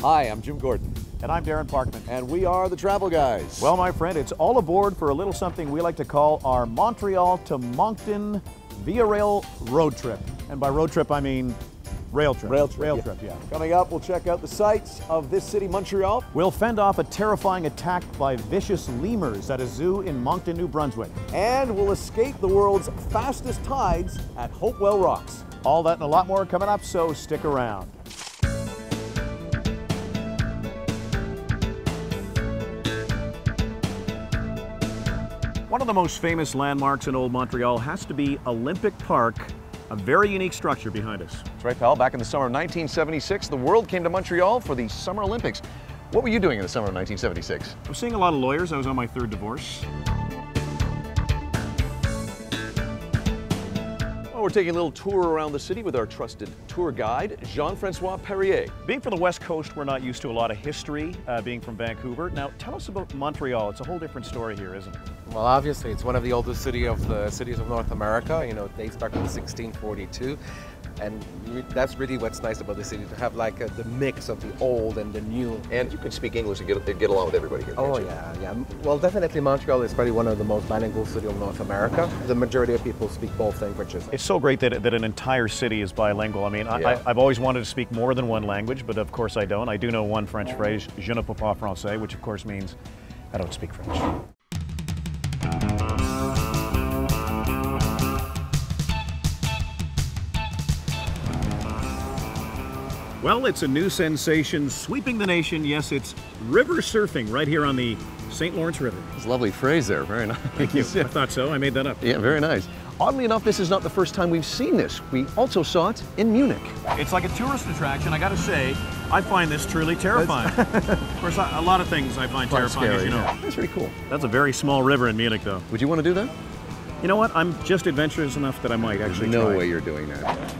Hi, I'm Jim Gordon. And I'm Darren Parkman. And we are the Travel Guys. Well, my friend, it's all aboard for a little something we like to call our Montreal to Moncton Via Rail road trip. And by road trip, I mean rail trip. Rail trip, yeah. Coming up, we'll check out the sights of this city, Montreal. We'll fend off a terrifying attack by vicious lemurs at a zoo in Moncton, New Brunswick. And we'll escape the world's fastest tides at Hopewell Rocks. All that and a lot more coming up, so stick around. One of the most famous landmarks in Old Montreal has to be Olympic Park, a very unique structure behind us. That's right, pal. Back in the summer of 1976, the world came to Montreal for the Summer Olympics. What were you doing in the summer of 1976? I was seeing a lot of lawyers. I was on my third divorce. Well, we're taking a little tour around the city with our trusted tour guide, Jean-Francois Perrier. Being from the West Coast, we're not used to a lot of history, being from Vancouver. Now, tell us about Montreal. It's a whole different story here, isn't it? Well, obviously, it's one of the oldest cities of North America. You know, it dates back to 1642. And that's really what's nice about the city, to have like the mix of the old and the new. And you can speak English and get along with everybody here. Oh, yeah. Well, definitely Montreal is probably one of the most bilingual cities of North America. The majority of people speak both languages. It's so great that an entire city is bilingual. I mean, Yeah. I've always wanted to speak more than one language, but of course I don't. I do know one French phrase, je ne parle pas français, which of course means I don't speak French. Well, it's a new sensation sweeping the nation. Yes, it's river surfing right here on the St. Lawrence River. That's a lovely phrase there. Very nice. Thank you. I thought so. I made that up. Yeah, very nice. Oddly enough, this is not the first time we've seen this. We also saw it in Munich. It's like a tourist attraction. I got to say, I find this truly terrifying. Of course, a lot of things I find terrifying, as you know. Yeah. That's very cool. That's a very small river in Munich, though. Would you want to do that? You know what? I'm just adventurous enough that I might actually There's no try. way you're doing that.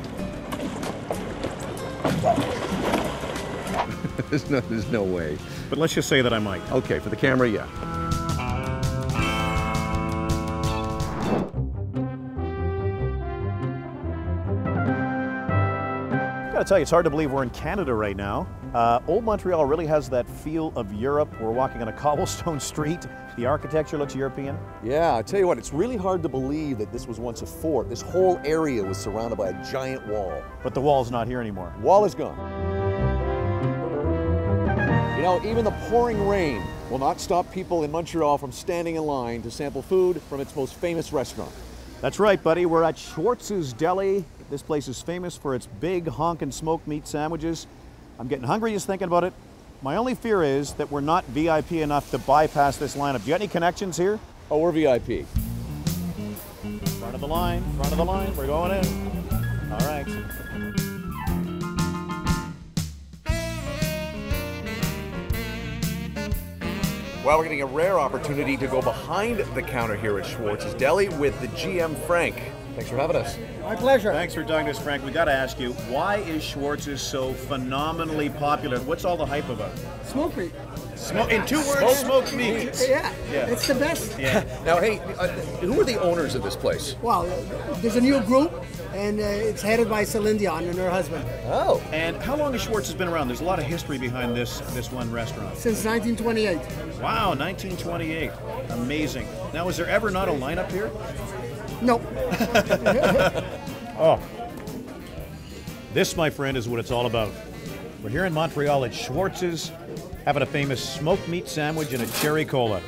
There's no way. But let's just say that I might. Okay, for the camera, yeah. I gotta tell you, it's hard to believe we're in Canada right now. Old Montreal really has that feel of Europe. We're walking on a cobblestone street. The architecture looks European. Yeah, I tell you what, it's really hard to believe that this was once a fort. This whole area was surrounded by a giant wall. But the wall's not here anymore. Wall is gone. You know, even the pouring rain will not stop people in Montreal from standing in line to sample food from its most famous restaurant. That's right, buddy. We're at Schwartz's Deli. This place is famous for its big honkin' smoked meat sandwiches. I'm getting hungry just thinking about it. My only fear is that we're not VIP enough to bypass this lineup. Do you got any connections here? Oh, we're VIP. Front of the line, we're going in. All right. Well, we're getting a rare opportunity to go behind the counter here at Schwartz's Deli with the GM, Frank. Thanks for having us. My pleasure. Thanks for doing this, Frank. We got to ask you, why is Schwartz's so phenomenally popular? What's all the hype about? Smoke meat. In 2 words, smoked meat. Yeah, Yeah. it's the best. Yeah. Now, hey, who are the owners of this place? Well, there's a new group, and it's headed by Celine Dion and her husband. Oh. And how long has Schwartz's been around? There's a lot of history behind this one restaurant. Since 1928. Wow, 1928. Amazing. Now, is there ever not a lineup here? Nope. Oh. This, my friend, is what it's all about. We're here in Montreal at Schwartz's, having a famous smoked meat sandwich and a cherry cola.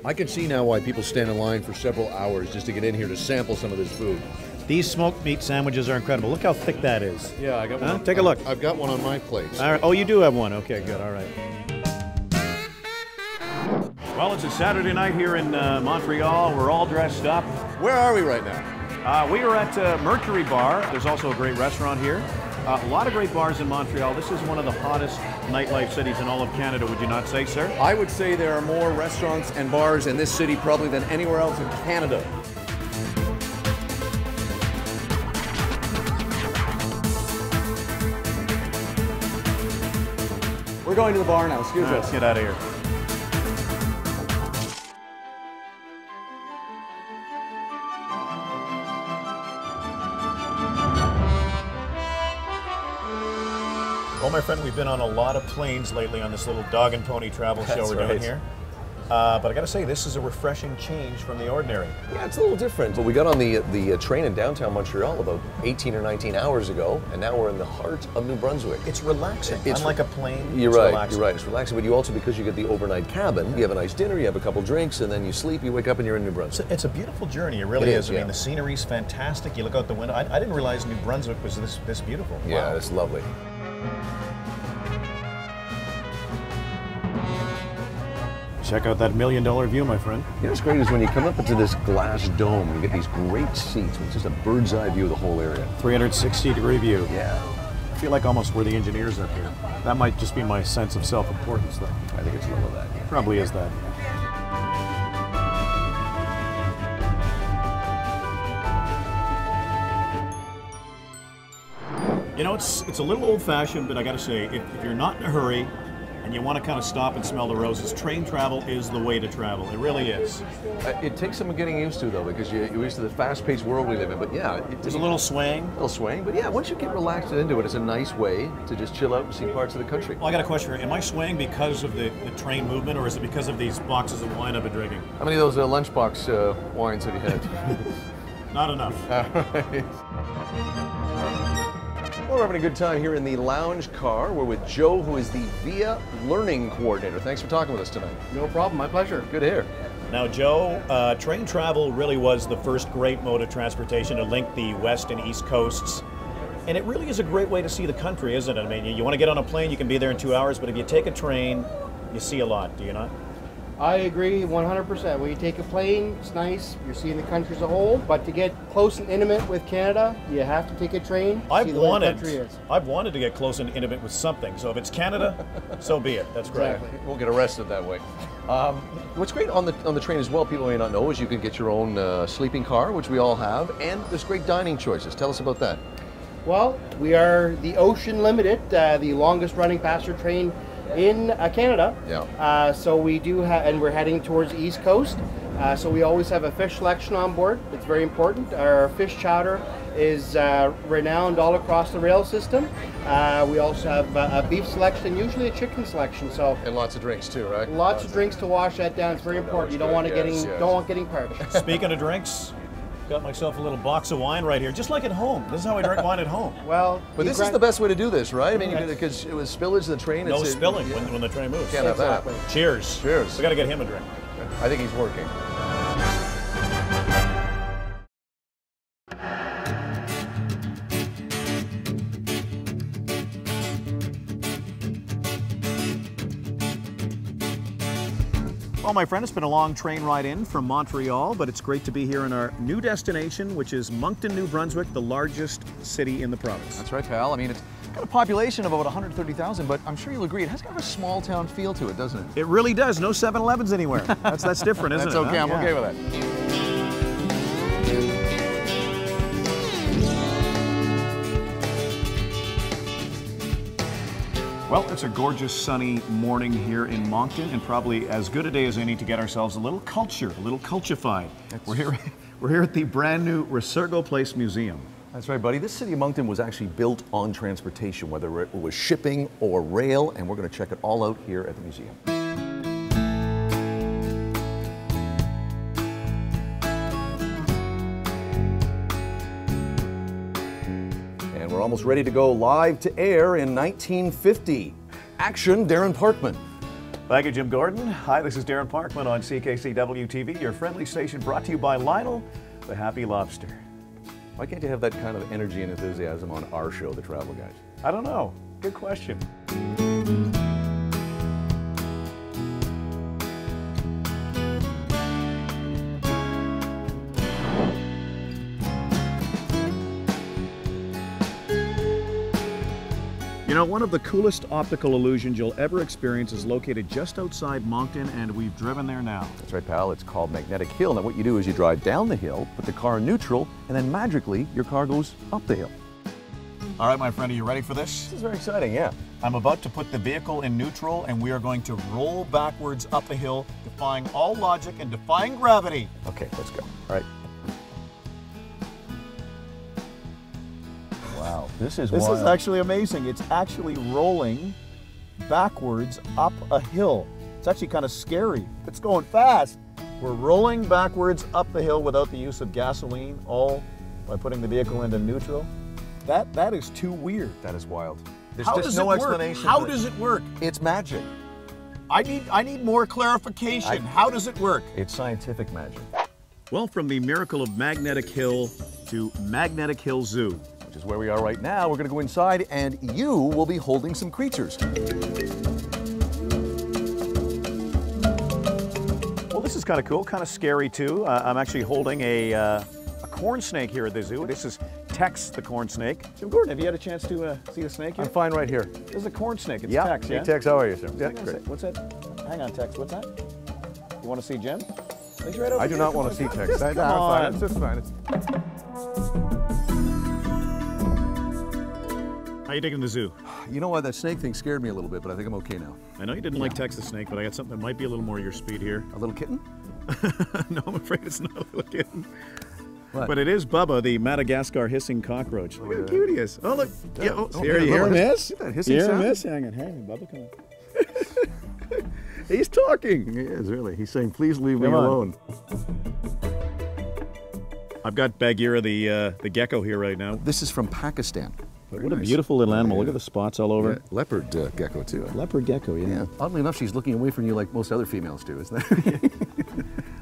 I can see now why people stand in line for several hours just to get in here to sample some of this food. These smoked meat sandwiches are incredible. Look how thick that is. Yeah, I got one. Take a look. I've got one on my plate. All right. Oh, you do have one. Okay, good. All right. Well, it's a Saturday night here in Montreal. We're all dressed up. Where are we right now? We are at Mercury Bar. There's also a great restaurant here. A lot of great bars in Montreal. This is one of the hottest nightlife cities in all of Canada, would you not say, sir? I would say there are more restaurants and bars in this city probably than anywhere else in Canada. We're going to the bar now, excuse us. Let's get out of here. Well, my friend, we've been on a lot of planes lately on this little dog and pony travel show we're doing here. But I got to say, this is a refreshing change from the ordinary. Yeah, it's a little different. But we got on the train in downtown Montreal about 18 or 19 hours ago, and now we're in the heart of New Brunswick. It's relaxing. It's unlike a plane. You're it's right. Relaxing. You're right. It's relaxing, but you also, because you get the overnight cabin, you have a nice dinner, you have a couple drinks, and then you sleep. You wake up and you're in New Brunswick. It's a beautiful journey. It really is. I yeah. mean, the scenery's fantastic. You look out the window. I didn't realize New Brunswick was this beautiful. Yeah, Wow. it's lovely. Check out that $1 million view, my friend. You know what's great is when you come up into this glass dome, you get these great seats with just a bird's eye view of the whole area. 360-degree view. Yeah. I feel like almost we're the engineers up here. That might just be my sense of self-importance, though. I think it's a little of that. Probably is that. You know, it's a little old-fashioned, but I got to say, if you're not in a hurry and you want to kind of stop and smell the roses, train travel is the way to travel. It really is. It takes some getting used to, though, because you're used to the fast-paced world we live in. But yeah, There's a little swing. A little swing, but yeah, once you get relaxed into it, it's a nice way to just chill out and see parts of the country. Well, I got a question for you. Am I swaying because of the train movement, or is it because of these boxes of wine I've been drinking? How many of those lunchbox wines have you had? Not enough. Well, we're having a good time here in the lounge car. We're with Joe, who is the VIA Learning Coordinator. Thanks for talking with us tonight. No problem, my pleasure. Good to hear. Now, Joe, train travel really was the first great mode of transportation to link the west and east coasts. And it really is a great way to see the country, isn't it? I mean, you want to get on a plane, you can be there in 2 hours, but if you take a train, you see a lot, do you not? I agree 100%. When you take a plane, it's nice, you're seeing the country as a whole, but to get close and intimate with Canada, you have to take a train, see the way the country is. I've wanted to get close and intimate with something, so if it's Canada, so be it. That's great. Exactly. Won't get arrested that way. What's great on the train as well, people may not know, is you can get your own sleeping car, which we all have, and there's great dining choices. Tell us about that. Well, we are the Ocean Limited, the longest running passenger train in Canada. Yeah. So we do have, and we're heading towards the East Coast. So we always have a fish selection on board. It's very important. Our fish chowder is renowned all across the rail system. We also have a beef selection and usually a chicken selection. So And lots of drinks too, right? lots of drinks to wash that down. It's very important. You don't want to don't want getting parched. Speaking of drinks, got myself a little box of wine right here, just like at home. This is how I drink wine at home. Well, But this is the best way to do this, right? I mean, because it was spillage of the train. No spilling when the train moves. Can't have that. Exactly. Cheers. Cheers. We got to get him a drink. I think he's working. Well, my friend, it's been a long train ride in from Montreal, but it's great to be here in our new destination, which is Moncton, New Brunswick, the largest city in the province. That's right, pal. I mean, it's got a population of about 130,000, but I'm sure you'll agree it has kind of a small town feel to it, doesn't it? It really does. No 7-Elevens anywhere. That's different, isn't That's it? okay. huh? I'm Yeah. okay with that. Well, it's a gorgeous sunny morning here in Moncton, and probably as good a day as any to get ourselves a little culture-fied. We're here at the brand new Resurgo Place Museum. That's right, buddy. This city of Moncton was actually built on transportation, whether it was shipping or rail, and we're going to check it all out here at the museum. And we're almost ready to go live to air in 1950. Action, Darren Parkman. Thank you, Jim Gordon. Hi, this is Darren Parkman on CKCW-TV, your friendly station brought to you by Lionel, the Happy Lobster. Why can't you have that kind of energy and enthusiasm on our show, The Travel Guys? I don't know. Good question. You know, one of the coolest optical illusions you'll ever experience is located just outside Moncton, and we've driven there now. That's right, pal. It's called Magnetic Hill. Now, what you do is you drive down the hill, put the car in neutral, and then magically your car goes up the hill. All right, my friend, are you ready for this? This is very exciting, yeah. I'm about to put the vehicle in neutral, and we are going to roll backwards up a hill, defying all logic and defying gravity. Okay, let's go. All right. Wow. This is This wild. is actually amazing. It's actually rolling backwards up a hill. It's actually kind of scary. It's going fast. We're rolling backwards up the hill without the use of gasoline, all by putting the vehicle into neutral. That is too weird. That is wild. There's How just does no it work? explanation. How for it. does it work? It's magic. I need more clarification. How does it work? It's scientific magic. Well, from the miracle of Magnetic Hill to Magnetic Hill Zoo. Which is where we are right now. We're going to go inside, and you will be holding some creatures. Well, this is kind of cool, kind of scary too. I'm actually holding a corn snake here at the zoo. This is Tex, the corn snake. Jim Gordon, have you had a chance to see the snake here? I'm fine right here. This is a corn snake. It's Yeah. Tex, yeah? Hey, Tex, how are you, sir? Hang Yeah, on a great. sec. What's that? Hang on, Tex. What's that? You want to see Jim? He's right over I do here. not want to see Tex. Come Come on. It's just fine. How you digging the zoo? You know what? That snake thing scared me a little bit, but I think I'm okay now. I know you didn't like Tex the snake, but I got something that might be a little more your speed here. A little kitten? No, I'm afraid it's not a little kitten. What? But it is Bubba, the Madagascar hissing cockroach. Look how cute he is. Oh, look. Yeah, Oh, here, you yeah, hear Bubba, him, miss? get that hissing You hear him, sound? miss? Hang on, Bubba, come on. He's talking. He is, really. He's saying, please leave me Come on. alone. I've got Bagheera, the gecko here right now. This is from Pakistan. What a beautiful little animal. Look at the spots all over. Yeah, leopard gecko, too. Leopard gecko, yeah. Oddly enough, she's looking away from you like most other females do, isn't that?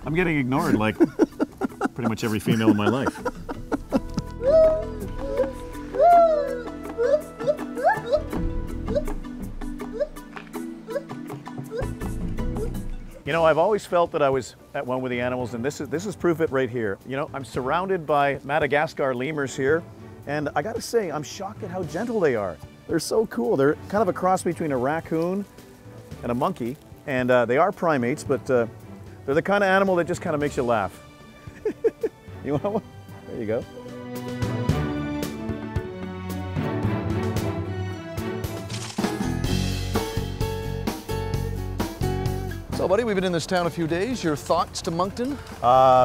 I'm getting ignored like pretty much every female in my life. You know, I've always felt that I was at one with the animals, and this is proof of it right here. You know, I'm surrounded by Madagascar lemurs here, and I gotta say, I'm shocked at how gentle they are. They're so cool. They're kind of a cross between a raccoon and a monkey, and they are primates, but they're the kind of animal that just kind of makes you laugh. You want one? There you go. So, buddy, we've been in this town a few days. Your thoughts to Moncton?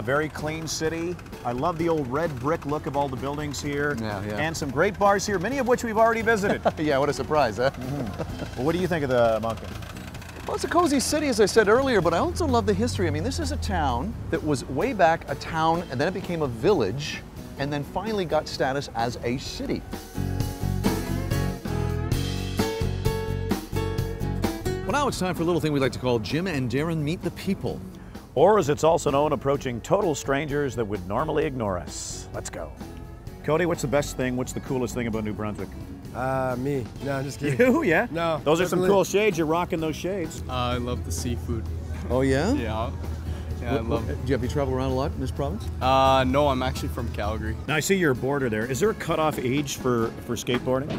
Very clean city. I love the old red brick look of all the buildings here. Yeah, yeah. And some great bars here, many of which we've already visited. Yeah, what a surprise, huh? Well, what do you think of the Moncton? Well, it's a cozy city, as I said earlier, but I also love the history. I mean, this is a town that was way back a town, and then it became a village, and then finally got status as a city. Well, now it's time for a little thing we like to call Jim and Darren Meet the People. Or as it's also known, approaching total strangers that would normally ignore us. Let's go. Cody, what's the best thing, what's the coolest thing about New Brunswick? Me. No, I'm just kidding. You, yeah? No, Those are some definitely. cool shades. You're rocking those shades. I love the seafood. Oh, yeah? Yeah. Yeah, I love it. Do you travel around a lot in this province? No, I'm actually from Calgary. Now, I see your border there. Is there a cutoff age for skateboarding?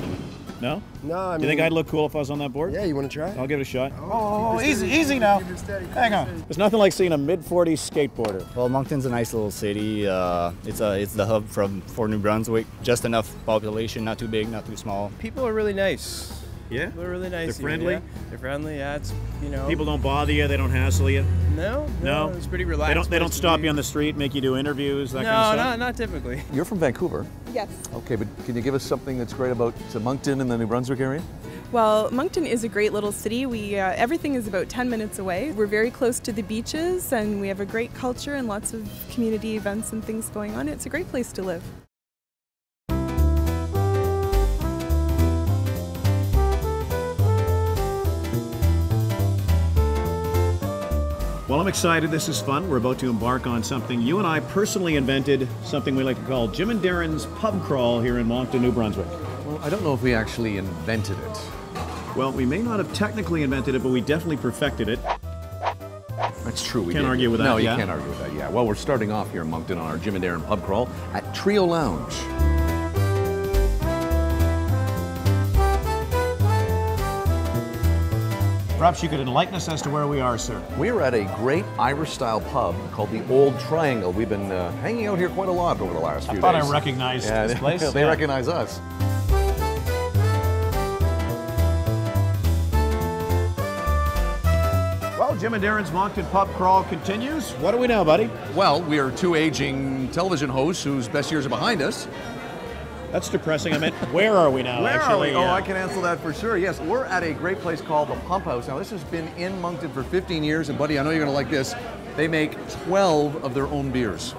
No? No, I mean. Do you think I'd look cool if I was on that board? Yeah, you want to try? I'll give it a shot. Oh, easy now. Hang on. There's nothing like seeing a mid-40s skateboarder. Well, Moncton's a nice little city. It's the hub for New Brunswick. Just enough population, not too big, not too small. People are really nice. Yeah? They're really nice. They're friendly? Yeah. They're friendly, yeah. It's, you know. People don't bother you, they don't hassle you. No. It's pretty relaxed. They don't stop you on the street, make you do interviews, that kind of stuff? No, not typically. You're from Vancouver. Yes. Okay, but can you give us something that's great about Moncton and the New Brunswick area? Well, Moncton is a great little city. Everything is about 10 minutes away. We're very close to the beaches, and we have a great culture and lots of community events and things going on. It's a great place to live. Well, I'm excited. This is fun. We're about to embark on something you and I personally invented, something we like to call Jim and Darren's Pub Crawl here in Moncton, New Brunswick. Well, I don't know if we actually invented it. Well, we may not have technically invented it, but we definitely perfected it. That's true. We Can't did. argue with that, No, yeah? you can't argue with that, yeah. Well, we're starting off here in Moncton on our Jim and Darren Pub Crawl at Trio Lounge. Perhaps you could enlighten us as to where we are, sir. We're at a great Irish-style pub called the Old Triangle. We've been hanging out here quite a lot over the last few days. I thought I recognized this place. They recognize us. Well, Jim and Darren's Moncton Pub Crawl continues. What do we know, buddy? Well, we are two aging television hosts whose best years are behind us. That's depressing. I meant, where are we now? Where actually? are we? Oh, I can answer that for sure. Yes, we're at a great place called the Pump House. Now, this has been in Moncton for 15 years, and buddy, I know you're gonna like this. They make 12 of their own beers.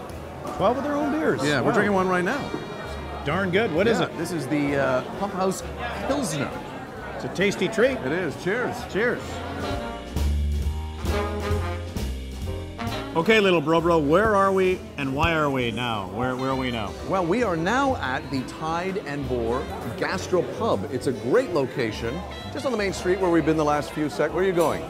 12 of their own beers? Yeah, Wow. we're drinking one right now. Darn good. What is it? This is the Pump House Pilsner. It's a tasty treat. It is. Cheers. Cheers. Okay, little bro, where are we and why are we now? Where are we now? Well, we are now at the Tide and Boar Gastro Pub. It's a great location, just on the main street where we've been the last few seconds. Where are you going?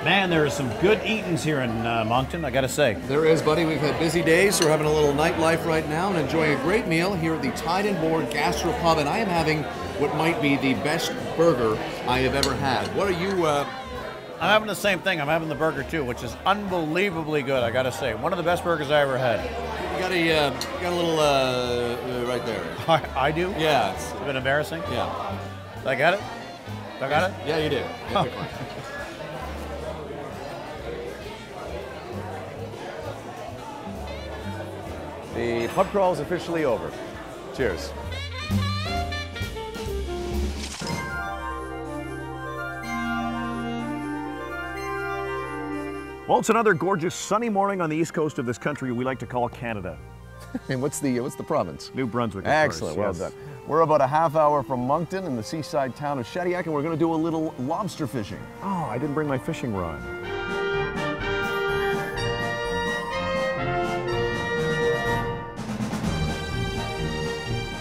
Man, there are some good eatings here in Moncton, I gotta say. There is, buddy. We've had busy days, so we're having a little nightlife right now and enjoying a great meal here at the Tide and Boar Gastro Pub. And I am having what might be the best burger I have ever had. What are you? I'm having the same thing. I'm having the burger too, which is unbelievably good, I gotta say. One of the best burgers I ever had. You got a little right there. I do? Yeah. It's a bit embarrassing. Yeah. Did I get it? Did I got it? Yeah, you did. Yeah, good one. The pub crawl is officially over. Cheers. Well, it's another gorgeous sunny morning on the east coast of this country we like to call Canada. And what's the province? New Brunswick. Excellent, well done. We're about a half hour from Moncton in the seaside town of Shediac, and we're going to do a little lobster fishing. Oh, I didn't bring my fishing rod.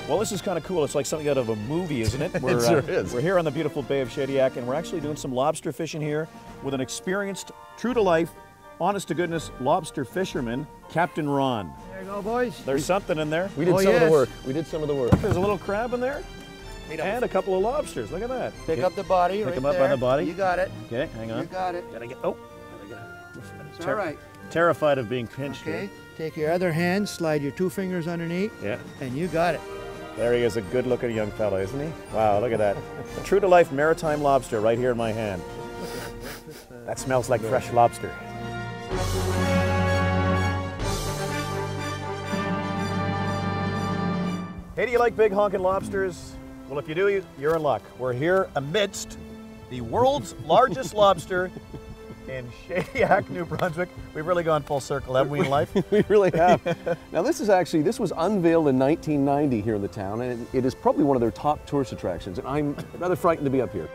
Well, this is kind of cool. It's like something out of a movie, isn't it? It sure is. We're here on the beautiful Bay of Shediac, and we're actually doing some lobster fishing here with an experienced, true-to-life, honest-to-goodness lobster fisherman, Captain Ron. There you go, boys. There's something in there. We did some of the work. We did some of the work. There's a little crab in there, and a couple of lobsters. Look at that. Pick up the body Pick right them up there. by the body. You got it. Okay, hang on. You got it. Gotta get. Oh, It's all right. Terrified of being pinched. Okay. Here. Take your other hand, slide your 2 fingers underneath. Yeah. And you got it. There he is, a good-looking young fella, isn't he? Wow, look at that. A true-to-life maritime lobster right here in my hand. That smells like fresh lobster. Hey, do you like big honking lobsters? Well, if you do, you're in luck. We're here amidst the world's largest lobster in Shediac, New Brunswick. We've really gone full circle, haven't we, in life? We really have. Now, this was unveiled in 1990 here in the town, and it is probably one of their top tourist attractions, and I'm rather frightened to be up here.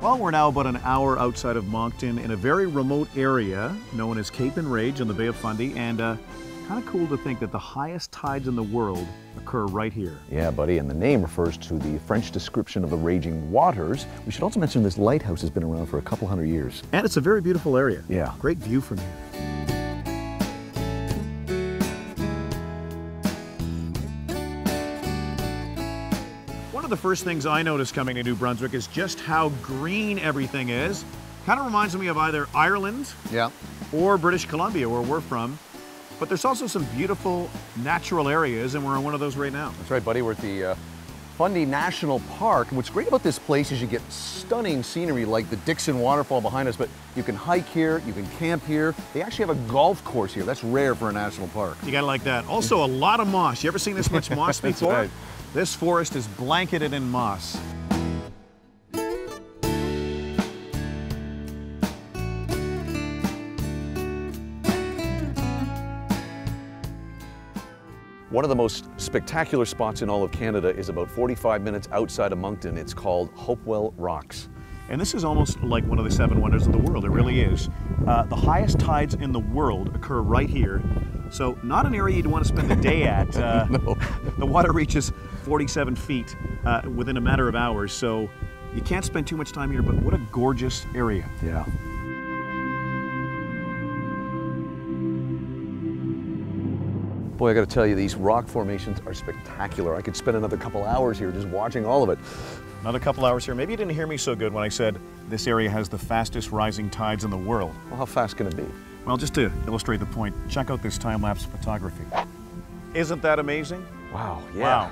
Well, we're now about an hour outside of Moncton in a very remote area known as Cape and Rage on the Bay of Fundy, and kind of cool to think that the highest tides in the world occur right here. Yeah, buddy, and the name refers to the French description of the raging waters. We should also mention this lighthouse has been around for a couple hundred years. And it's a very beautiful area. Yeah. Great view from here. One of the first things I noticed coming to New Brunswick is just how green everything is. Kind of reminds me of either Ireland or British Columbia, where we're from. But there's also some beautiful natural areas, and we're in one of those right now. That's right, buddy. We're at the Fundy National Park. And what's great about this place is you get stunning scenery like the Dixon Waterfall behind us, but you can hike here, you can camp here. They actually have a golf course here. That's rare for a national park. You gotta like that. Also, a lot of moss. You ever seen this much moss before? Right. This forest is blanketed in moss. One of the most spectacular spots in all of Canada is about 45 minutes outside of Moncton. It's called Hopewell Rocks. And this is almost like one of the 7 wonders of the world. It really is. The highest tides in the world occur right here. So not an area you'd want to spend the day at. No. The water reaches 47 feet within a matter of hours. So you can't spend too much time here, but what a gorgeous area. Yeah. Boy, I got to tell you, these rock formations are spectacular. I could spend another couple hours here just watching all of it. Another couple hours here. Maybe you didn't hear me so good when I said this area has the fastest rising tides in the world. Well, how fast can it be? Well, just to illustrate the point, check out this time-lapse photography. Isn't that amazing? Wow, yeah. Wow.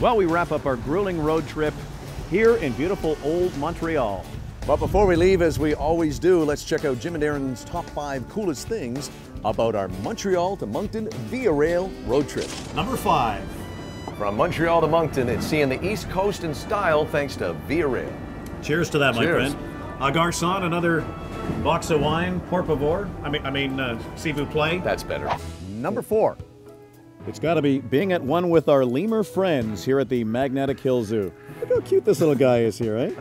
Well, we wrap up our grueling road trip here in beautiful old Montreal. But before we leave, as we always do, let's check out Jim and Aaron's top 5 coolest things about our Montreal to Moncton Via Rail road trip. Number 5. From Montreal to Moncton, it's seeing the East Coast in style thanks to Via Rail. Cheers to that, my Cheers. friend. Garçon, another box of wine, por favor. S'il vous plaît. That's better. Number 4. It's got to be being at one with our lemur friends here at the Magnetic Hill Zoo. Look how cute this little guy is here, eh?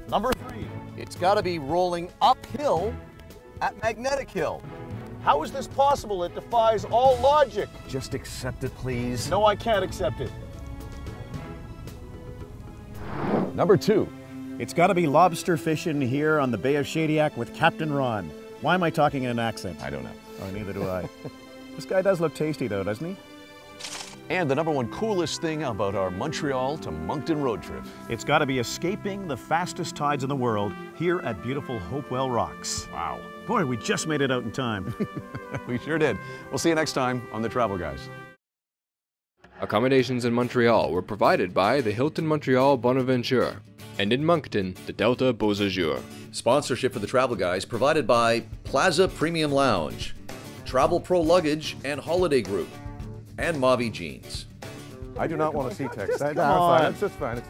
Number 3. It's got to be rolling uphill at Magnetic Hill. How is this possible? It defies all logic. Just accept it, please. No, I can't accept it. Number 2. It's got to be lobster fishing here on the Bay of Shediac with Captain Ron. Why am I talking in an accent? I don't know. Oh, neither do I. This guy does look tasty, though, doesn't he? And the number 1 coolest thing about our Montreal to Moncton road trip. It's got to be escaping the fastest tides in the world here at beautiful Hopewell Rocks. Wow. Boy, we just made it out in time. We sure did. We'll see you next time on The Travel Guys. Accommodations in Montreal were provided by the Hilton Montreal Bonaventure, and in Moncton, the Delta Beausejour. Sponsorship for The Travel Guys provided by Plaza Premium Lounge, Travel Pro Luggage and Holiday Group, and Mavi Jeans. I do not want to see text. Come on. It's just fine.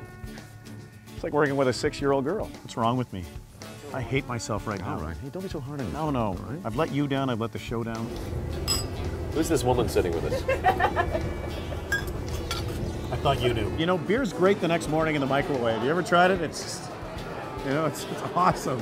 It's like working with a 6-year-old girl. What's wrong with me? I hate myself right now. All right. Hey, don't be so hard on me. No, no. Right. I've let you down. I've let the show down. Who's this woman sitting with us? I thought you knew. You know, beer's great the next morning in the microwave. You ever tried it? It's awesome.